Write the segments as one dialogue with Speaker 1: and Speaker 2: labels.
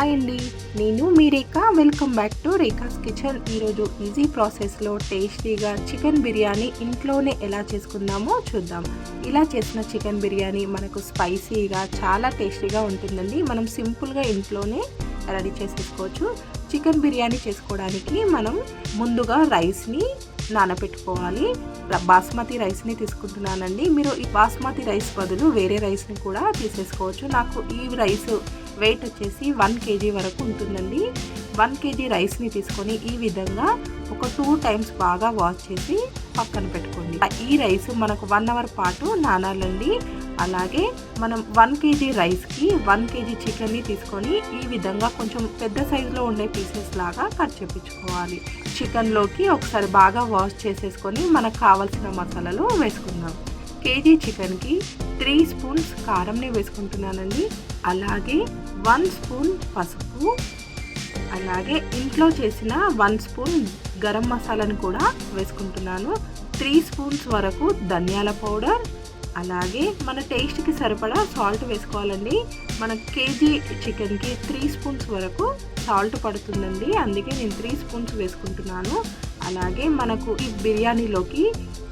Speaker 1: Hi అండి, నేను మీ Rekha. Welcome back to Rekha's kitchen. ఈరోజు ఈజీ ప్రాసెస్లో టేస్టీగా చికెన్ బిర్యానీ ఇంట్లోనే ఎలా చేసుకుందామో చూద్దాం. ఇలా చేసిన చికెన్ బిర్యానీ మనకు స్పైసీగా చాలా టేస్టీగా ఉంటుందండి. మనం సింపుల్గా ఇంట్లోనే రెడీ చేసేసుకోవచ్చు. చికెన్ బిర్యానీ చేసుకోవడానికి మనం ముందుగా రైస్ని నానబెట్టుకోవాలి. బాస్మతి రైస్ని తీసుకుంటున్నానండి. మీరు ఈ బాస్మతి రైస్ బదులు వేరే రైస్ని కూడా తీసేసుకోవచ్చు. నాకు ఈ రైస్ వెయిట్ వచ్చేసి 1 kg వరకు ఉంటుందండి. 1 kg రైస్ని తీసుకొని ఈ విధంగా ఒక 2 times బాగా వాష్ చేసి పక్కన పెట్టుకోండి. ఈ రైస్ మనకు 1 hour పాటు నానాలండి. అలాగే మనం 1 kg రైస్కి 1 kg చికెన్ని తీసుకొని ఈ విధంగా కొంచెం పెద్ద సైజులో ఉండే పీసెస్ లాగా కట్ చేయించుకోవాలి. చికెన్లోకి ఒకసారి బాగా వాష్ చేసేసుకొని మనకు కావాల్సిన మసాలాలు వేసుకుందాం. కేజీ చికెన్కి 3 spoons కారంని వేసుకుంటున్నానండి. అలాగే 1 spoon పసుపు, అలాగే ఇంట్లో చేసిన 1 spoon గరం మసాలాని కూడా వేసుకుంటున్నాను. 3 spoons వరకు ధనియాల పౌడర్, అలాగే మన టేస్ట్కి సరిపడా సాల్ట్ వేసుకోవాలండి. మన కేజీ చికెన్కి 3 spoons వరకు సాల్ట్ పడుతుందండి, అందుకే నేను 3 spoons వేసుకుంటున్నాను. అలాగే మనకు ఈ బిర్యానీలోకి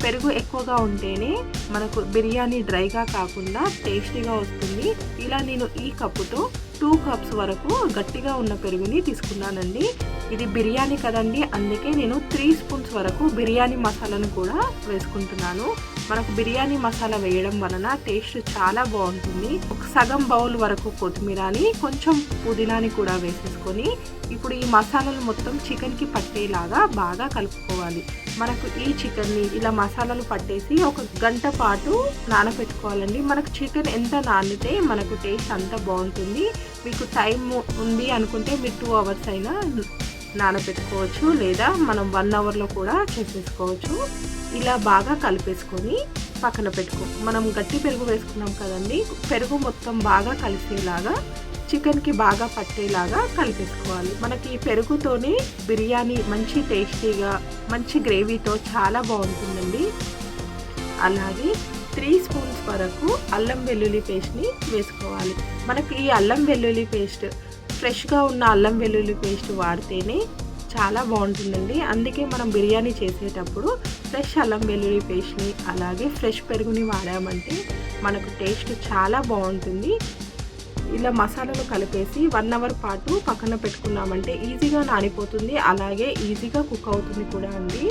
Speaker 1: పెరుగు ఎక్కువగా ఉంటేనే మనకు బిర్యానీ డ్రైగా కాకుండా టేస్టీగా వస్తుంది. ఇలా నేను ఈ కప్పుతో 2 cups వరకు గట్టిగా ఉన్న పెరుగుని తీసుకున్నానండి. ఇది బిర్యానీ కదండి, అందుకే నేను 3 spoons వరకు బిర్యానీ మసాలాను కూడా వేసుకుంటున్నాను. మనకు బిర్యానీ మసాలా వేయడం వలన టేస్ట్ చాలా బాగుంటుంది. ఒక సగం బౌల్ వరకు కొత్తిమీరని, కొంచెం పుదీనాని కూడా వేసేసుకొని ఇప్పుడు ఈ మసాలాలు మొత్తం చికెన్కి పట్టేలాగా బాగా కలుపుకోవాలి. మనకు ఈ చికెన్ని ఇలా మసాలాలు పట్టేసి 1 గంట పాటు నానబెట్టుకోవాలండి. మనకు చికెన్ ఎంత నానితే మనకు టేస్ట్ అంత బాగుంటుంది. మీకు టైం ఉంది అనుకుంటే మీరు 2 hours అయినా నానబెట్టుకోవచ్చు, లేదా మనం 1 hourలో కూడా చేసేసుకోవచ్చు. ఇలా బాగా కలిపేసుకొని పక్కన మనం గట్టి పెరుగు వేసుకున్నాం కదండి, పెరుగు మొత్తం బాగా కలిసేలాగా చికెన్కి బాగా పట్టేలాగా కలిపేసుకోవాలి. మనకి ఈ పెరుగుతోనే బిర్యానీ మంచి టేస్టీగా మంచి గ్రేవీతో చాలా బాగుంటుందండి. అలాగే 3 spoons వరకు అల్లం వెల్లుల్లి పేస్ట్ని వేసుకోవాలి. మనకి ఈ అల్లం వెల్లుల్లి పేస్ట్ ఫ్రెష్గా ఉన్న అల్లం వెల్లుల్లి పేస్ట్ వాడితేనే చాలా బాగుంటుందండి. అందుకే మనం బిర్యానీ చేసేటప్పుడు ఫ్రెష్ అల్లం వెల్లుల్లి పేస్ట్ని అలాగే ఫ్రెష్ పెరుగుని వాడామంటే మనకు టేస్ట్ చాలా బాగుంటుంది. ఇలా మసాలాలు కలిపేసి 1 hour పాటు పక్కన పెట్టుకున్నామంటే ఈజీగా నానిపోతుంది, అలాగే ఈజీగా కుక్ అవుతుంది కూడా అండి.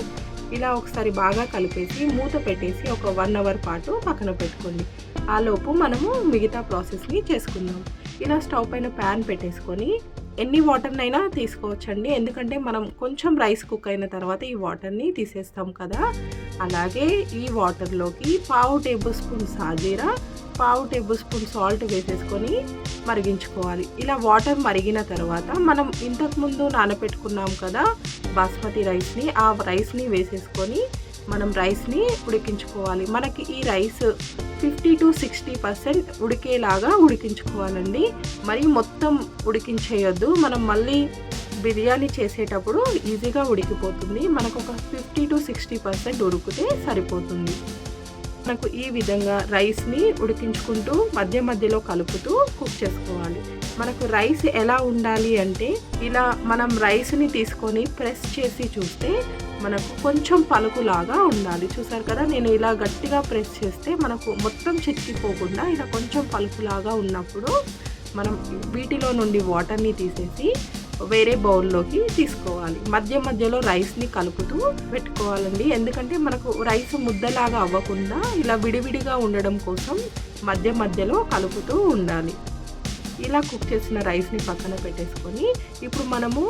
Speaker 1: ఇలా ఒకసారి బాగా కలిపేసి మూత పెట్టేసి ఒక 1 hour పాటు పక్కన పెట్టుకోండి. ఆ లోపు మనము మిగతా ప్రాసెస్ని చేసుకుందాం. ఇలా స్టవ్ పైన ప్యాన్ పెట్టేసుకొని ఎన్ని వాటర్నైనా తీసుకోవచ్చండి, ఎందుకంటే మనం కొంచెం రైస్ కుక్ అయిన తర్వాత ఈ వాటర్ని తీసేస్తాం కదా. అలాగే ఈ వాటర్లోకి 1/2 tablespoon సాజీరా, 1/2 tablespoon సాల్ట్ వేసేసుకొని మరిగించుకోవాలి. ఇలా వాటర్ మరిగిన తర్వాత మనం ఇంతకుముందు నానబెట్టుకున్నాం కదా బాస్మతి రైస్ని, ఆ రైస్ని వేసేసుకొని మనం రైస్ని ఉడికించుకోవాలి. మనకి ఈ రైస్ 50 to 60% ఉడికేలాగా ఉడికించుకోవాలండి. మరి మొత్తం ఉడికించేయొద్దు, మనం మళ్ళీ బిర్యానీ చేసేటప్పుడు ఈజీగా ఉడికిపోతుంది. మనకు ఒక 50 to 60% ఉడికితే సరిపోతుంది. మనకు ఈ విధంగా రైస్ని ఉడికించుకుంటూ మధ్య మధ్యలో కలుపుతూ కుక్ చేసుకోవాలి. మనకు రైస్ ఎలా ఉండాలి అంటే ఇలా మనం రైస్ని తీసుకొని ప్రెస్ చేసి చూస్తే మనకు కొంచెం పలుకులాగా ఉండాలి. చూసారు కదా, నేను ఇలా గట్టిగా ప్రెస్ చేస్తే మనకు మొత్తం చితికిపోకుండా ఇలా కొంచెం పలుకులాగా ఉన్నప్పుడు మనం వీటిలో నుండి వాటర్ని తీసేసి వేరే బౌల్లోకి తీసుకోవాలి. మధ్య మధ్యలో రైస్ని కలుపుతూ పెట్టుకోవాలండి, ఎందుకంటే మనకు రైస్ ముద్దలాగా అవ్వకుండా ఇలా విడివిడిగా ఉండడం కోసం మధ్య మధ్యలో కలుపుతూ ఉండాలి. ఇలా కుక్ చేసిన రైస్ని పక్కన పెట్టేసుకొని ఇప్పుడు మనము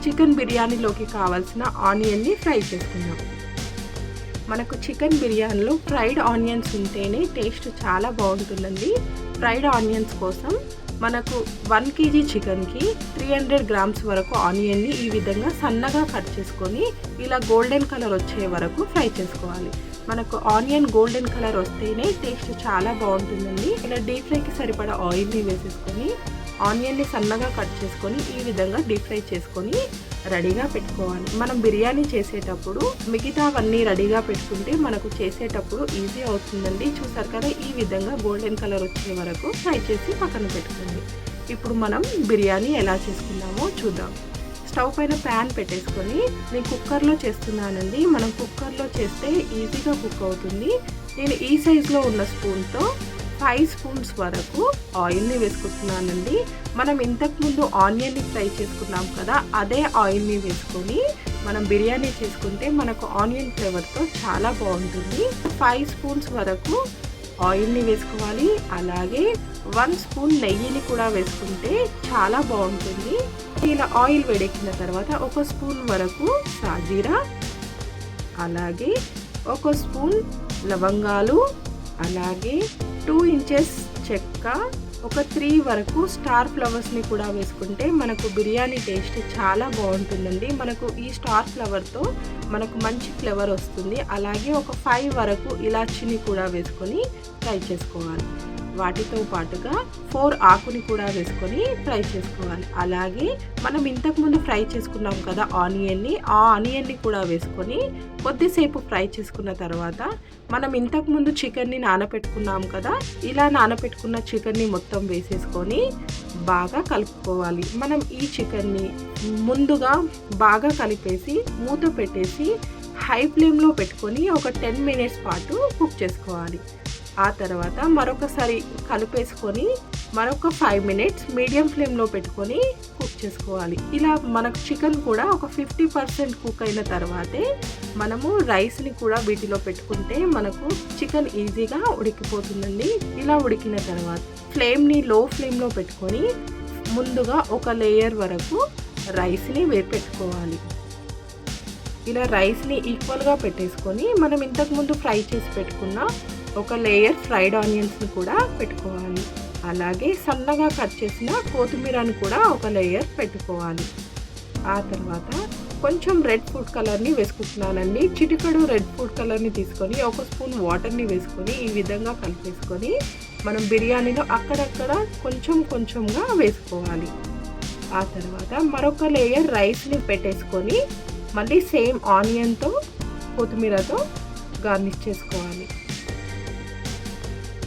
Speaker 1: చికెన్ బిర్యానీలోకి కావాల్సిన ఆనియన్ని ఫ్రై చేసుకుందాం. మనకు చికెన్ బిర్యానీలో ఫ్రైడ్ ఆనియన్స్ ఉంటేనే టేస్ట్ చాలా బాగుంటుందండి. ఫ్రైడ్ ఆనియన్స్ కోసం మనకు 1 kg చికెన్కి 300 grams వరకు ఆనియన్ని ఈ విధంగా సన్నగా కట్ చేసుకొని ఇలా గోల్డెన్ కలర్ వచ్చే వరకు ఫ్రై చేసుకోవాలి. మనకు ఆనియన్ గోల్డెన్ కలర్ వస్తేనే టేస్ట్ చాలా బాగుంటుందండి. ఇలా డీప్ ఫ్రైకి సరిపడా ఆయిల్ని వేసేసుకొని ఆనియన్ని సన్నగా కట్ చేసుకొని ఈ విధంగా డీప్ ఫ్రై చేసుకొని రెడీగా పెట్టుకోవాలి. మనం బిర్యానీ చేసేటప్పుడు మిగతావన్నీ రెడీగా పెట్టుకుంటే మనకు చేసేటప్పుడు ఈజీ అవుతుందండి. చూసారు కదా, ఈ విధంగా గోల్డెన్ కలర్ వచ్చే వరకు ఫ్రై చేసి పక్కన పెట్టుకోండి. ఇప్పుడు మనం బిర్యానీ ఎలా చేసుకుందామో చూద్దాం. స్టవ్ పైన ప్యాన్ పెట్టేసుకొని నేను కుక్కర్లో చేస్తున్నానండి. మనం కుక్కర్లో చేస్తే ఈజీగా కుక్ అవుతుంది. నేను ఈ సైజులో ఉన్న స్పూన్తో 5 స్పూన్స్ వరకు ఆయిల్ని వేసుకుంటున్నానండి. మనం ఇంతకుముందు ఆనియన్ని ఫ్రై చేసుకున్నాం కదా, అదే ఆయిల్ని వేసుకొని మనం బిర్యానీ చేసుకుంటే మనకు ఆనియన్ ఫ్లేవర్తో చాలా బాగుంటుంది. 5 స్పూన్స్ వరకు ఆయిల్ని వేసుకోవాలి. అలాగే 1 స్పూన్ నెయ్యిని కూడా వేసుకుంటే చాలా బాగుంటుంది. ఇలా ఆయిల్ వేడెక్కిన తర్వాత 1 స్పూన్ వరకు సాజీరా, అలాగే 1 స్పూన్ లవంగాలు, అలాగే 2 ఇంచెస్ చెక్క, ఒక 3 వరకు స్టార్ ఫ్లవర్స్ని కూడా వేసుకుంటే మనకు బిర్యానీ టేస్ట్ చాలా బాగుంటుందండి. మనకు ఈ స్టార్ ఫ్లవర్తో మనకు మంచి ఫ్లేవర్ వస్తుంది. అలాగే ఒక 5 వరకు ఇలాచీని కూడా వేసుకొని ఫ్రై చేసుకోవాలి. వాటితో పాటుగా 4 ఆకుని కూడా వేసుకొని ఫ్రై చేసుకోవాలి. అలాగే మనం ఇంతకుముందు ఫ్రై చేసుకున్నాం కదా ఆనియన్ని, ఆ ఆనియన్ని కూడా వేసుకొని కొద్దిసేపు ఫ్రై చేసుకున్న తర్వాత మనం ఇంతకుముందు చికెన్ని నానబెట్టుకున్నాం కదా, ఇలా నానబెట్టుకున్న చికెన్ని మొత్తం వేసేసుకొని బాగా కలుపుకోవాలి. మనం ఈ చికెన్ని ముందుగా బాగా కలిపేసి మూత పెట్టేసి హై ఫ్లేమ్లో పెట్టుకొని ఒక 10 మినిట్స్ పాటు కుక్ చేసుకోవాలి. ఆ తర్వాత మరొకసారి కలిపేసుకొని మరొక 5 మినిట్స్ మీడియం ఫ్లేమ్లో పెట్టుకొని కుక్ చేసుకోవాలి. ఇలా మనకు చికెన్ కూడా ఒక 50% కుక్ అయిన తర్వాతే మనము రైస్ని కూడా వీటిలో పెట్టుకుంటే మనకు చికెన్ ఈజీగా ఉడికిపోతుందండి. ఇలా ఉడికిన తర్వాత ఫ్లేమ్ని లో ఫ్లేమ్లో పెట్టుకొని ముందుగా ఒక లేయర్ వరకు రైస్ని పెట్టుకోవాలి. ఇలా రైస్ని ఈక్వల్గా పెట్టేసుకొని మనం ఇంతకుముందు ఫ్రై చేసి పెట్టుకున్న ఒక లేయర్ ఫ్రైడ్ ఆనియన్స్ని కూడా పెట్టుకోవాలి. అలాగే సన్నగా కట్ చేసిన కొత్తిమీరని కూడా ఒక లేయర్ పెట్టుకోవాలి. ఆ తర్వాత కొంచెం రెడ్ ఫుడ్ కలర్ని వేసుకుంటున్నానండి. చిటికెడు రెడ్ ఫుడ్ కలర్ని తీసుకొని 1 స్పూన్ వాటర్ని వేసుకొని ఈ విధంగా కలిపేసుకొని మనం బిర్యానీలో అక్కడక్కడ కొంచెంగా వేసుకోవాలి. ఆ తర్వాత మరొక లేయర్ రైస్ని పెట్టేసుకొని మళ్ళీ సేమ్ ఆనియన్తో కొత్తిమీరతో గార్నిష్ చేసుకోవాలి.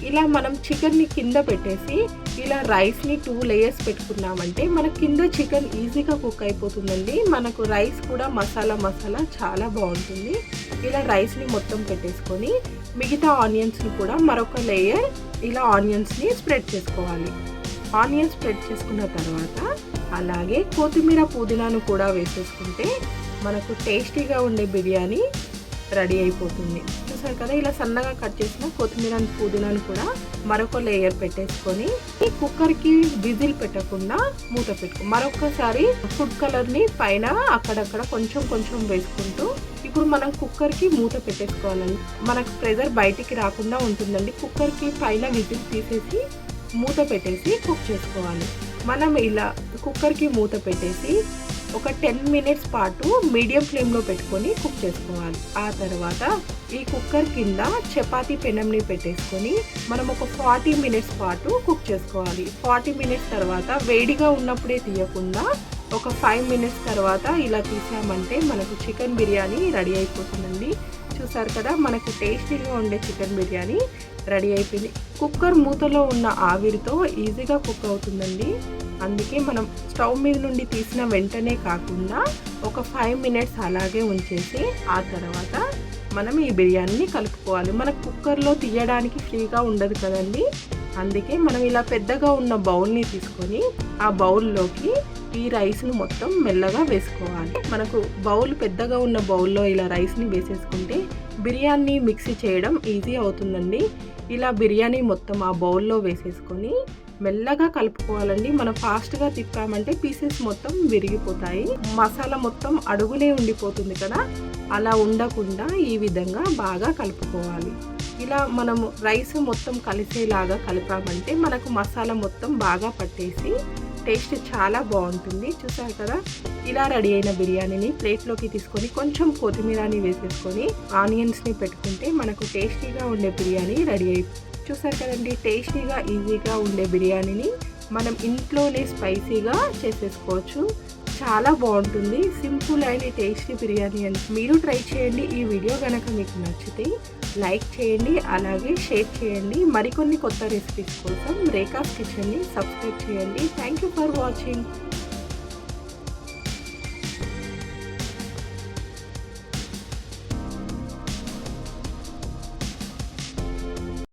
Speaker 1: ఇలా మనం చికెన్ని కింద పెట్టేసి ఇలా రైస్ని 2 లేయర్స్ పెట్టుకున్నామంటే మన కింద చికెన్ ఈజీగా కుక్ అయిపోతుందండి. మనకు రైస్ కూడా మసాలా చాలా బాగుంటుంది. ఇలా రైస్ని మొత్తం పెట్టేసుకొని మిగతా ఆనియన్స్ని కూడా మరొక లేయర్ ఇలా ఆనియన్స్ని స్ప్రెడ్ చేసుకోవాలి. ఆనియన్స్ స్ప్రెడ్ చేసుకున్న తర్వాత అలాగే కొత్తిమీర పుదీనాను కూడా వేసేసుకుంటే మనకు టేస్టీగా ఉండే బిర్యానీ రెడీ అయిపోతుంది. చూసారు కదా, ఇలా సన్నగా కట్ చేసిన కొత్తిమీర పుదీనాను కూడా మరొక లేయర్ పెట్టేసుకొని ఈ కుక్కర్కి విజిల్ పెట్టకుండా మూత పెట్టుకో. మరొకసారి ఫుడ్ కలర్ని పైన అక్కడక్కడ కొంచెం వేసుకుంటూ ఇప్పుడు మనం కుక్కర్కి మూత పెట్టేసుకోవాలండి. మనకు ప్రెజర్ బయటికి రాకుండా ఉంటుందండి. కుక్కర్కి పైన విజిల్ తీసేసి మూత పెట్టేసి కుక్ చేసుకోవాలి. మనం ఇలా కుక్కర్కి మూత పెట్టేసి ఒక 10 మినిట్స్ పాటు మీడియం ఫ్లేమ్లో పెట్టుకొని కుక్ చేసుకోవాలి. ఆ తర్వాత ఈ కుక్కర్ కింద చపాతీ పెనంని పెట్టేసుకొని మనం ఒక 40 మినిట్స్ పాటు కుక్ చేసుకోవాలి. 40 మినిట్స్ తర్వాత వేడిగా ఉన్నప్పుడే తీయకుండా ఒక 5 మినిట్స్ తర్వాత ఇలా తీసామంటే మనకు చికెన్ బిర్యానీ రెడీ అయిపోతుందండి. చూసారు కదా, మనకు టేస్టీగా ఉండే చికెన్ బిర్యానీ రెడీ అయిపోయింది. కుక్కర్ మూతలో ఉన్న ఆవిరితో ఈజీగా కుక్ అవుతుందండి. అందుకే మనం స్టవ్ మీద నుండి తీసిన వెంటనే కాకుండా ఒక 5 మినిట్స్ అలాగే ఉంచేసి ఆ తర్వాత మనం ఈ బిర్యానీని కలుపుకోవాలి. మన కుక్కర్లో తీయడానికి ఫ్రీగా ఉండదు కదండి. అందుకే మనం ఇలా పెద్దగా ఉన్న బౌల్ని తీసుకొని ఆ బౌల్లోకి ఈ రైస్ను మొత్తం మెల్లగా వేసుకోవాలి. మనకు బౌల్ పెద్దగా ఉన్న బౌల్లో ఇలా రైస్ని వేసేసుకుంటే బిర్యానీ మిక్సీ చేయడం ఈజీ అవుతుందండి. ఇలా బిర్యానీ మొత్తం ఆ బౌల్లో వేసేసుకొని మెల్లగా కలుపుకోవాలండి. మనం ఫాస్ట్గా తిప్పామంటే పీసెస్ మొత్తం విరిగిపోతాయి. మసాలా మొత్తం అడుగునే ఉండిపోతుంది కదా, అలా ఉండకుండా ఈ విధంగా బాగా కలుపుకోవాలి. ఇలా మనము రైస్ మొత్తం కలిసేలాగా కలిపామంటే మనకు మసాలా మొత్తం బాగా పట్టేసి టేస్ట్ చాలా బాగుంటుంది. చూసారు కదా, ఇలా రెడీ అయిన బిర్యానీని ప్లేట్లోకి తీసుకొని కొంచెం కొత్తిమీరని వేసేసుకొని ఆనియన్స్ని పెట్టుకుంటే మనకు టేస్టీగా ఉండే బిర్యానీ రెడీ అయిపోతుంది. చూసారు కదండి, టేస్టీగా ఈజీగా ఉండే బిర్యానీని మనం ఇంట్లోనే స్పైసీగా చేసేసుకోవచ్చు. చాలా బాగుంటుంది. సింపుల్ అండ్ టేస్టీ బిర్యానీ అని మీరు ట్రై చేయండి. ఈ వీడియో కనుక మీకు నచ్చితే లైక్ చేయండి, అలాగే షేర్ చేయండి. మరికొన్ని కొత్త రెసిపీస్ కోసం రేఖాస్ కిచెన్ని సబ్స్క్రైబ్ చేయండి. Thank you for watching.